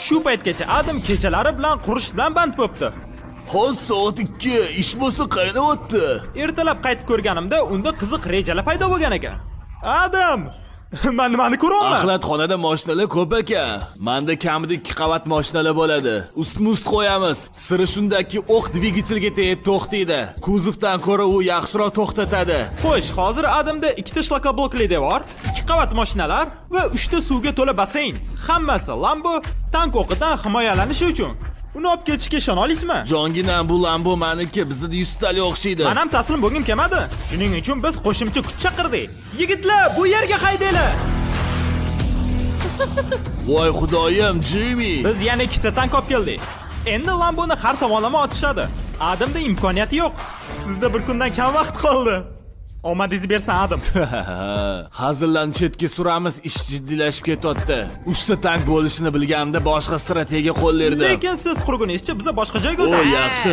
Shu paytgacha Adam kechalari bilan qurish bilan band bo'pti. Hozir soat 2, ish bo'lsa qaynayapti. Ertalab qaytib ko'rganimda unda qiziq rejalar paydo bo'lgan ekan. Adam, men nimani ko'raman? Axlatxonada mashinalar ko'p ekan. Menda kamida 2 qavat mashinalar bo'ladi. Ust-must qo'yamiz. Siri shundaki, o'q dvigatelga tegib to'xtaydi. Kuzovdan ko'ra u yaxshiroq to'xtatadi. Xo'sh, hozir Adamda 2 ta shlakoblokli devor, 2 qavat mashinalar va 3 ta suvga to'la basseyn. Hammasi Lambo tank o'qidan himoyalanishi uchun. Uni olib ketishga ishona olasizmi? Jonginam, bu Lambo meniki, bizda 100 tali o'xshaydi. Men ham taslim bo'lgim kelmadi. Shuning uchun biz qo'shimcha kuch chaqirdik. Yigitlar, bu yerga haydanglar. Voy xudoyim, Jimmy. Biz yana 2 ta tank olib keldik. Endi Lamboni har tomonlama otishadi. Adamda imkoniyati yo'q. Sizda bir kundan kam vaqt qoldi. Omadingizni bersan Adam. Hazillarni chetga suramiz, ish jiddiylashib ketyapti. 3 ta tank bo'lishini bilganimda boshqa strategiya qo'llardim. Lekin siz qurguningizcha biza boshqa joyga O, o'tamiz. yaxshi.